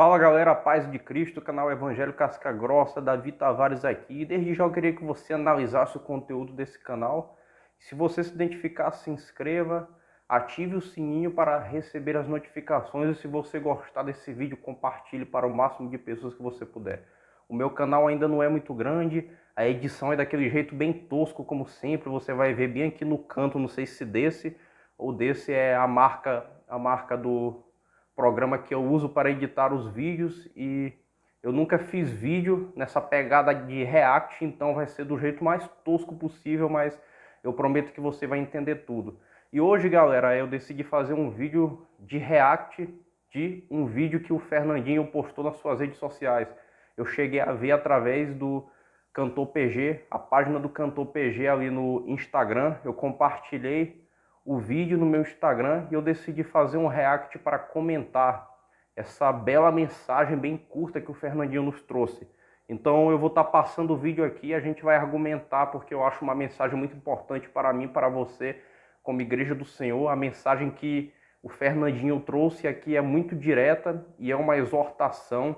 Fala galera, paz de Cristo, canal Evangelho Casca Grossa, Davi Tavares aqui. Desde já eu queria que você analisasse o conteúdo desse canal. Se você se identificar, se inscreva, ative o sininho para receber as notificações e se você gostar desse vídeo, compartilhe para o máximo de pessoas que você puder. O meu canal ainda não é muito grande, a edição é daquele jeito bem tosco como sempre, você vai ver bem aqui no canto, não sei se desse ou desse é a marca do programa que eu uso para editar os vídeos, e eu nunca fiz vídeo nessa pegada de react, então vai ser do jeito mais tosco possível, mas eu prometo que você vai entender tudo. E hoje, galera, eu decidi fazer um vídeo de react de um vídeo que o Fernandinho postou nas suas redes sociais. Eu cheguei a ver através do Cantor PG, a página do Cantor PG ali no Instagram. Eu compartilhei o vídeo no meu Instagram e eu decidi fazer um react para comentar essa bela mensagem bem curta que o Fernandinho nos trouxe. Então eu vou estar passando o vídeo aqui e a gente vai argumentar, porque eu acho uma mensagem muito importante para mim, para você, como Igreja do Senhor. A mensagem que o Fernandinho trouxe aqui é muito direta e é uma exortação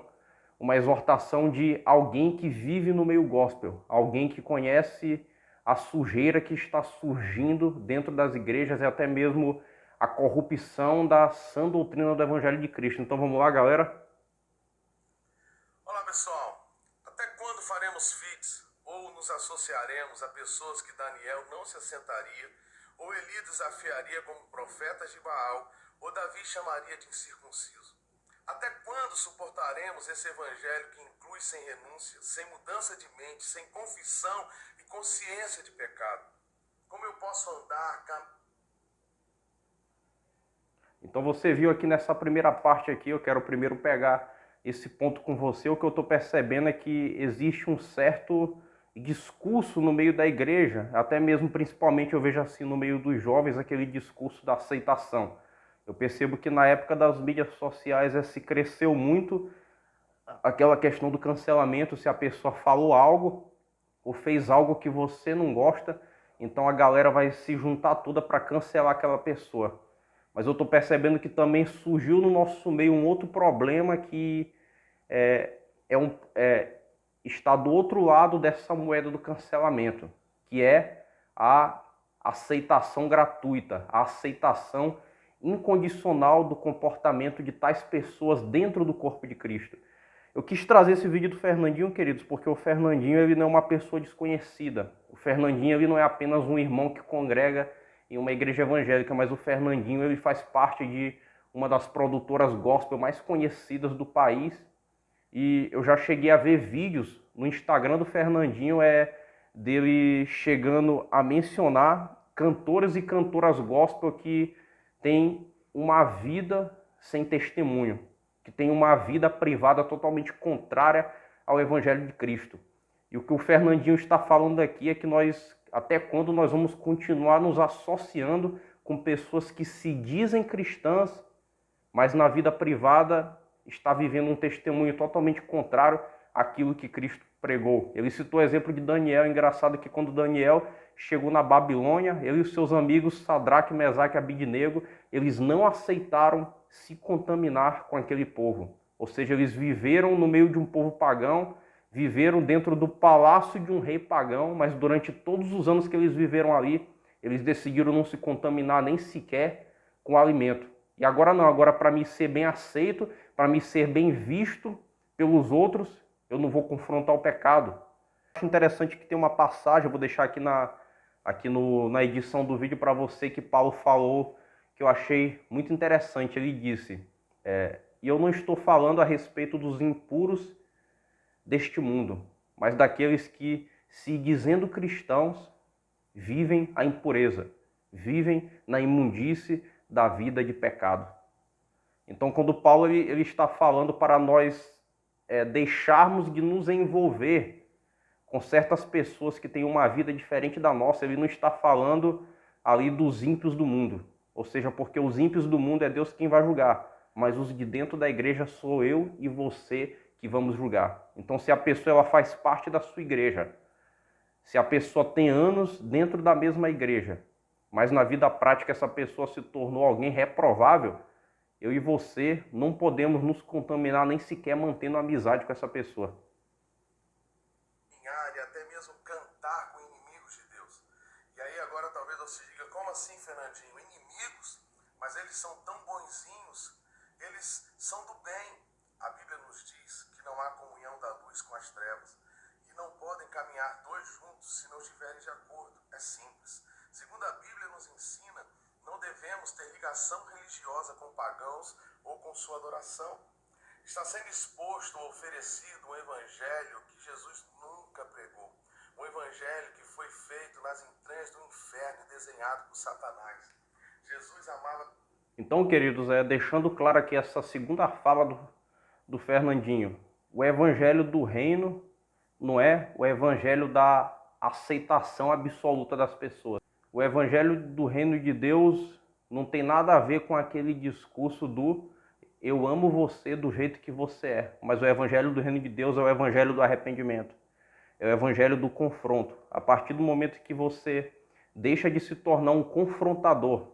de alguém que vive no meio gospel, alguém que conhece a sujeira que está surgindo dentro das igrejas e até mesmo a corrupção da sã doutrina do Evangelho de Cristo. Então vamos lá, galera? Olá pessoal, até quando faremos feats ou nos associaremos a pessoas que Daniel não se assentaria, ou Eli desafiaria como profetas de Baal, ou Davi chamaria de incircunciso? Até quando suportaremos esse evangelho que inclui sem renúncia, sem mudança de mente, sem confissão e consciência de pecado? Como eu posso andar? Então você viu aqui nessa primeira parte aqui, eu quero primeiro pegar esse ponto com você. O que eu estou percebendo é que existe um certo discurso no meio da igreja, até mesmo principalmente eu vejo assim no meio dos jovens, aquele discurso da aceitação. Eu percebo que na época das mídias sociais se cresceu muito aquela questão do cancelamento. Se a pessoa falou algo ou fez algo que você não gosta, então a galera vai se juntar toda para cancelar aquela pessoa. Mas eu estou percebendo que também surgiu no nosso meio um outro problema que está do outro lado dessa moeda do cancelamento, que é a aceitação gratuita, a aceitação incondicional do comportamento de tais pessoas dentro do corpo de Cristo. Eu quis trazer esse vídeo do Fernandinho, queridos, porque o Fernandinho ele não é uma pessoa desconhecida. O Fernandinho ele não é apenas um irmão que congrega em uma igreja evangélica, mas o Fernandinho ele faz parte de uma das produtoras gospel mais conhecidas do país. E eu já cheguei a ver vídeos no Instagram do Fernandinho dele chegando a mencionar cantores e cantoras gospel que têm uma vida sem testemunho, que tem uma vida privada totalmente contrária ao Evangelho de Cristo. E o que o Fernandinho está falando aqui é que até quando nós vamos continuar nos associando com pessoas que se dizem cristãs, mas na vida privada está vivendo um testemunho totalmente contrário àquilo que Cristo pregou. Ele citou o exemplo de Daniel. Engraçado que quando Daniel chegou na Babilônia, ele e os seus amigos Sadraque, Mesaque e Abidnego, eles não aceitaram se contaminar com aquele povo. Ou seja, eles viveram no meio de um povo pagão, viveram dentro do palácio de um rei pagão, mas durante todos os anos que eles viveram ali, eles decidiram não se contaminar nem sequer com alimento. E agora não, agora para mim ser bem aceito, para mim ser bem visto pelos outros, eu não vou confrontar o pecado. Acho interessante que tem uma passagem, eu vou deixar aqui na edição do vídeo para você, que Paulo falou, que eu achei muito interessante. Ele disse, e eu não estou falando a respeito dos impuros deste mundo, mas daqueles que, se dizendo cristãos, vivem a impureza, vivem na imundície da vida de pecado. Então, quando Paulo ele está falando para nós deixarmos de nos envolver com certas pessoas que têm uma vida diferente da nossa, ele não está falando ali dos ímpios do mundo. Ou seja, porque os ímpios do mundo é Deus quem vai julgar, mas os de dentro da igreja sou eu e você que vamos julgar. Então, se a pessoa ela faz parte da sua igreja, se a pessoa tem anos dentro da mesma igreja, mas na vida prática essa pessoa se tornou alguém reprovável, eu e você não podemos nos contaminar nem sequer mantendo amizade com essa pessoa. E até mesmo cantar com inimigos de Deus. E aí agora talvez você diga, como assim, Fernandinho? Inimigos? Mas eles são tão bonzinhos, eles são do bem. A Bíblia nos diz que não há comunhão da luz com as trevas. E não podem caminhar dois juntos se não estiverem de acordo. É simples. Segundo a Bíblia nos ensina, não devemos ter ligação religiosa com pagãos ou com sua adoração. Está sendo exposto ou oferecido um evangelho que Jesus nunca pregou. Um evangelho que foi feito nas entranhas do inferno e desenhado por Satanás. Jesus amava... Então, queridos, deixando claro aqui essa segunda fala do Fernandinho. O evangelho do reino não é o evangelho da aceitação absoluta das pessoas. O evangelho do reino de Deus não tem nada a ver com aquele discurso do eu amo você do jeito que você é. Mas o evangelho do reino de Deus é o evangelho do arrependimento. É o evangelho do confronto. A partir do momento que você deixa de se tornar um confrontador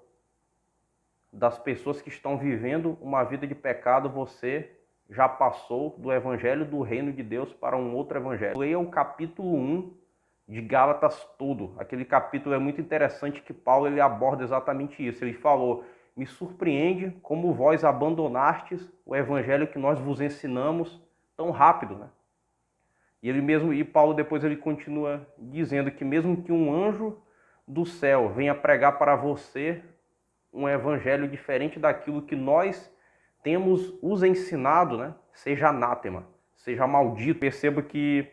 das pessoas que estão vivendo uma vida de pecado, você já passou do evangelho do reino de Deus para um outro evangelho. Leia o capítulo 1 de Gálatas todo. Aquele capítulo é muito interessante que Paulo ele aborda exatamente isso. Ele falou, me surpreende como vós abandonastes o evangelho que nós vos ensinamos tão rápido, né? E Paulo depois ele continua dizendo que mesmo que um anjo do céu venha pregar para você um evangelho diferente daquilo que nós temos os ensinado, né? Seja anátema, seja maldito. Perceba que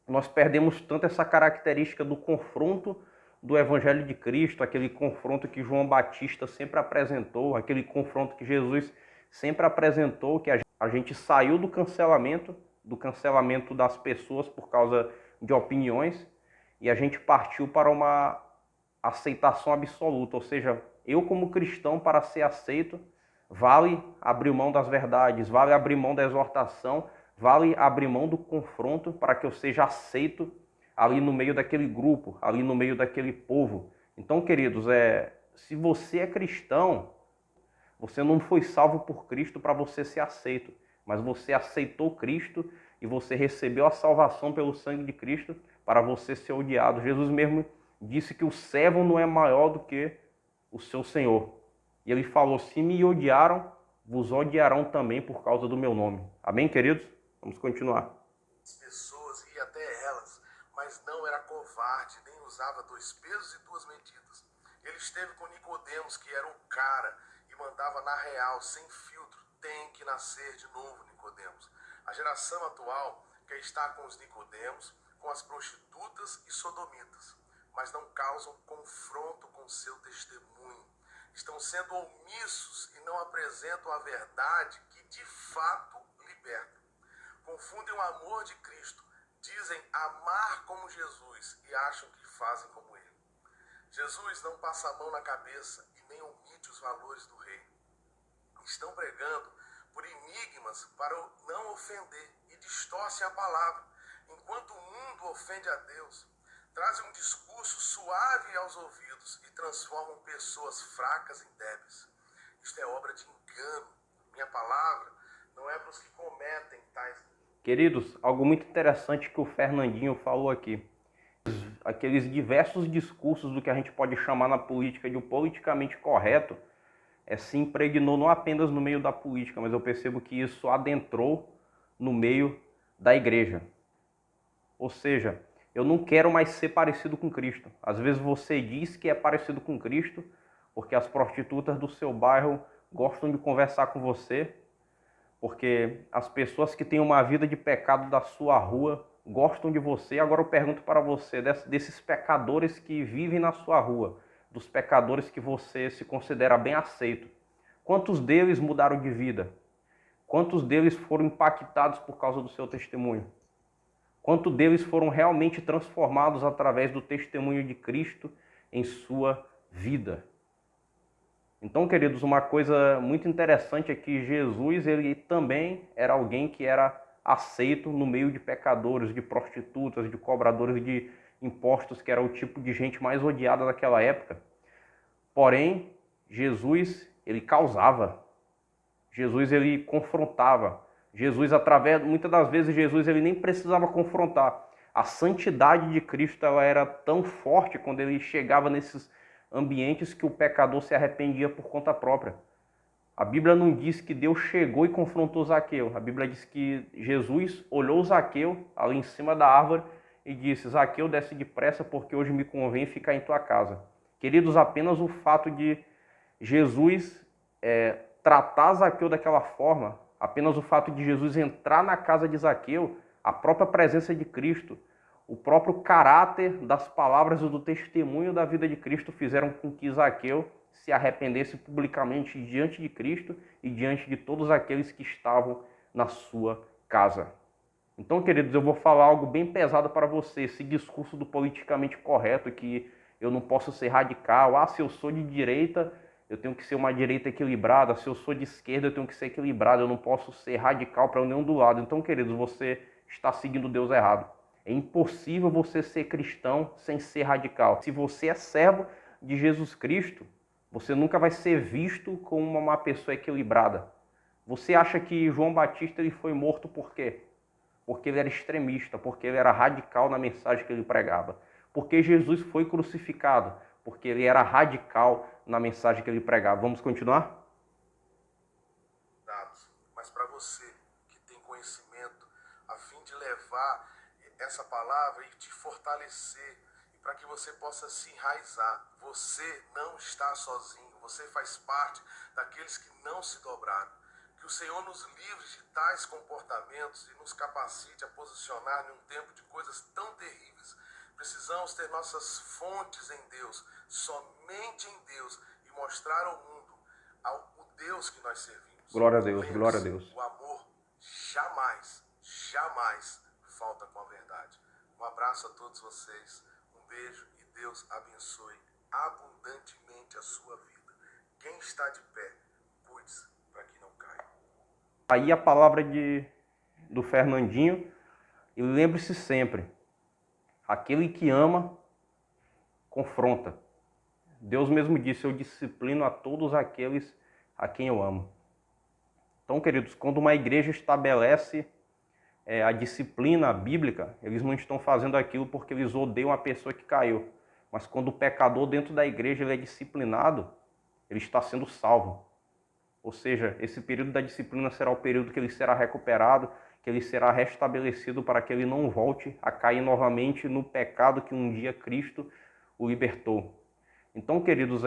nós perdemos tanto essa característica do confronto do evangelho de Cristo, aquele confronto que João Batista sempre apresentou, aquele confronto que Jesus sempre apresentou, que a gente saiu do cancelamento das pessoas por causa de opiniões, e a gente partiu para uma aceitação absoluta, ou seja, eu como cristão, para ser aceito, vale abrir mão das verdades, vale abrir mão da exortação, vale abrir mão do confronto para que eu seja aceito ali no meio daquele grupo, ali no meio daquele povo. Então, queridos, se você é cristão, você não foi salvo por Cristo para você ser aceito, mas você aceitou Cristo e você recebeu a salvação pelo sangue de Cristo para você ser odiado. Jesus mesmo disse que o servo não é maior do que o seu Senhor. E ele falou, se me odiaram, vos odiarão também por causa do meu nome. Amém, queridos? Vamos continuar. As pessoas iam até elas, mas não era covarde, nem usava 2 pesos e 2 medidas. Ele esteve com Nicodemos, que era um cara, e mandava na real, sem filtro, tem que nascer de novo, Nicodemos. A geração atual quer estar com os Nicodemos, com as prostitutas e sodomitas, mas não causam confronto com seu testemunho. Estão sendo omissos e não apresentam a verdade que de fato liberta. Confundem o amor de Cristo, dizem amar como Jesus e acham que fazem como ele. Jesus não passa a mão na cabeça e nem omite os valores do reino. Estão pregando por enigmas para não ofender e distorcem a palavra, enquanto o mundo ofende a Deus. Trazem um discurso suave aos ouvidos e transformam pessoas fracas em débeis. Isto é obra de engano. Minha palavra não é para os que cometem tais... Queridos, algo muito interessante que o Fernandinho falou aqui. Aqueles diversos discursos do que a gente pode chamar na política de o politicamente correto, se impregnou não apenas no meio da política, mas eu percebo que isso adentrou no meio da igreja. Ou seja, eu não quero mais ser parecido com Cristo. Às vezes você diz que é parecido com Cristo, porque as prostitutas do seu bairro gostam de conversar com você, porque as pessoas que têm uma vida de pecado da sua rua gostam de você. Agora eu pergunto para você, desses pecadores que vivem na sua rua, dos pecadores que você se considera bem aceito, quantos deles mudaram de vida? Quantos deles foram impactados por causa do seu testemunho? Quantos deles foram realmente transformados através do testemunho de Cristo em sua vida? Então, queridos, uma coisa muito interessante é que Jesus ele também era alguém que era aceito no meio de pecadores, de prostitutas, de cobradores de impostos, que era o tipo de gente mais odiada daquela época. Porém, Jesus, ele causava. Jesus ele confrontava. Jesus, muitas das vezes, Jesus ele nem precisava confrontar. A santidade de Cristo ela era tão forte quando ele chegava nesses ambientes que o pecador se arrependia por conta própria. A Bíblia não diz que Deus chegou e confrontou Zaqueu. A Bíblia diz que Jesus olhou Zaqueu ali em cima da árvore e disse: Zaqueu, desce depressa porque hoje me convém ficar em tua casa. Queridos, apenas o fato de Jesus tratar Zaqueu daquela forma, apenas o fato de Jesus entrar na casa de Zaqueu, a própria presença de Cristo, o próprio caráter das palavras e do testemunho da vida de Cristo fizeram com que Zaqueu se arrependesse publicamente diante de Cristo e diante de todos aqueles que estavam na sua casa. Então, queridos, eu vou falar algo bem pesado para você, esse discurso do politicamente correto, que eu não posso ser radical. Se eu sou de direita, eu tenho que ser uma direita equilibrada. Se eu sou de esquerda, eu tenho que ser equilibrado. Eu não posso ser radical para nenhum do lado. Então, queridos, você está seguindo Deus errado. É impossível você ser cristão sem ser radical. Se você é servo de Jesus Cristo, você nunca vai ser visto como uma pessoa equilibrada. Você acha que João Batista ele foi morto por quê? Porque ele era extremista, porque ele era radical na mensagem que ele pregava. Porque Jesus foi crucificado, porque ele era radical na mensagem que ele pregava. Vamos continuar? Mas para você que tem conhecimento, a fim de levar essa palavra e te fortalecer, e para que você possa se enraizar, você não está sozinho, você faz parte daqueles que não se dobraram. Que o Senhor nos livre de tais comportamentos e nos capacite a posicionar em um tempo de coisas tão terríveis. Precisamos ter nossas fontes em Deus, somente em Deus, e mostrar ao mundo o Deus que nós servimos. Glória a Deus, glória a Deus. O amor jamais, jamais falta com a verdade. Um abraço a todos vocês, um beijo e Deus abençoe abundantemente a sua vida. Quem está de pé, cuide-se para que não caia. Aí a palavra do Fernandinho, e lembre-se sempre, aquele que ama, confronta. Deus mesmo disse: eu disciplino a todos aqueles a quem eu amo. Então, queridos, quando uma igreja estabelece a disciplina bíblica, eles não estão fazendo aquilo porque eles odeiam a pessoa que caiu. Mas quando o pecador dentro da igreja ele é disciplinado, ele está sendo salvo. Ou seja, esse período da disciplina será o período que ele será recuperado, que ele será restabelecido para que ele não volte a cair novamente no pecado que um dia Cristo o libertou. Então, queridos,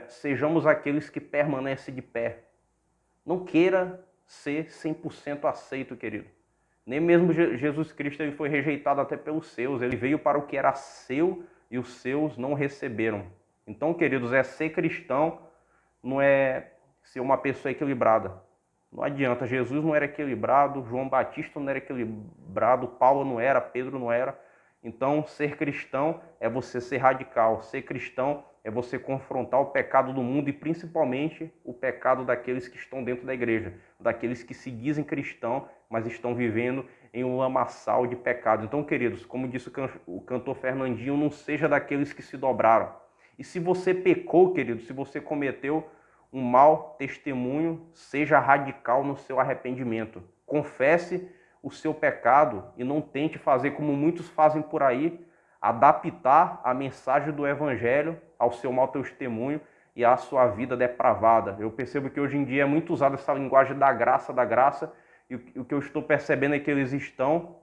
sejamos aqueles que permanecem de pé. Não queira ser 100% aceito, querido. Nem mesmo Jesus Cristo ele foi rejeitado até pelos seus. Ele veio para o que era seu e os seus não receberam. Então, queridos, ser cristão não é ser uma pessoa equilibrada. Não adianta. Jesus não era equilibrado, João Batista não era equilibrado, Paulo não era, Pedro não era. Então, ser cristão é você ser radical. Ser cristão é você confrontar o pecado do mundo e principalmente o pecado daqueles que estão dentro da igreja, daqueles que se dizem cristão, mas estão vivendo em um lamaçal de pecado. Então, queridos, como disse o cantor Fernandinho, não seja daqueles que se dobraram. E se você pecou, querido, se você cometeu um mau testemunho, seja radical no seu arrependimento. Confesse o seu pecado e não tente fazer como muitos fazem por aí, adaptar a mensagem do evangelho ao seu mau testemunho e à sua vida depravada. Eu percebo que hoje em dia é muito usada essa linguagem da graça, e o que eu estou percebendo é que eles estão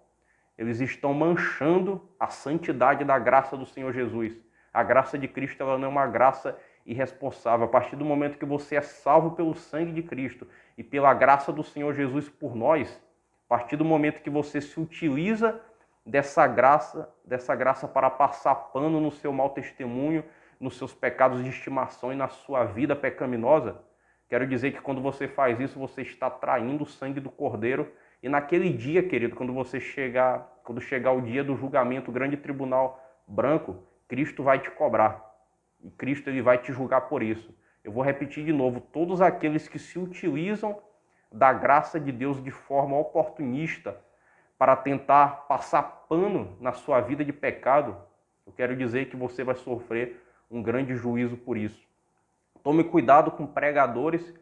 manchando a santidade da graça do Senhor Jesus. A graça de Cristo ela não é uma graça irresponsável. A partir do momento que você é salvo pelo sangue de Cristo e pela graça do Senhor Jesus por nós, a partir do momento que você se utiliza dessa graça para passar pano no seu mau testemunho, nos seus pecados de estimação e na sua vida pecaminosa, quero dizer que quando você faz isso, você está traindo o sangue do Cordeiro. E naquele dia, querido, quando chegar o dia do julgamento, o grande tribunal branco, Cristo vai te cobrar. E Cristo ele vai te julgar por isso. Eu vou repetir de novo, todos aqueles que se utilizam da graça de Deus de forma oportunista para tentar passar pano na sua vida de pecado, eu quero dizer que você vai sofrer um grande juízo por isso. Tome cuidado com pregadores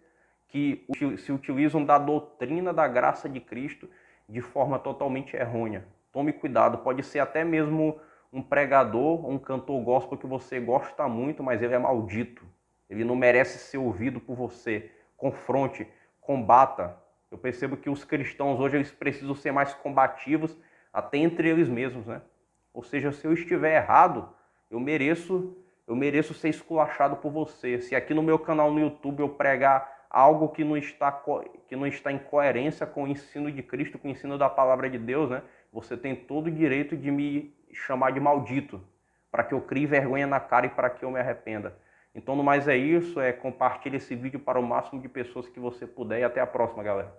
que se utilizam da doutrina da graça de Cristo de forma totalmente errônea. Tome cuidado, pode ser até mesmo um pregador, um cantor gospel que você gosta muito, mas ele é maldito. Ele não merece ser ouvido por você. Confronte, combata. Eu percebo que os cristãos hoje eles precisam ser mais combativos até entre eles mesmos, né? Ou seja, se eu estiver errado, eu mereço ser esculachado por você. Se aqui no meu canal no YouTube eu pregar algo que não está em coerência com o ensino de Cristo, com o ensino da palavra de Deus, né? Você tem todo o direito de me chamar de maldito, para que eu crie vergonha na cara e para que eu me arrependa. Então, no mais é isso, compartilhe esse vídeo para o máximo de pessoas que você puder e até a próxima, galera.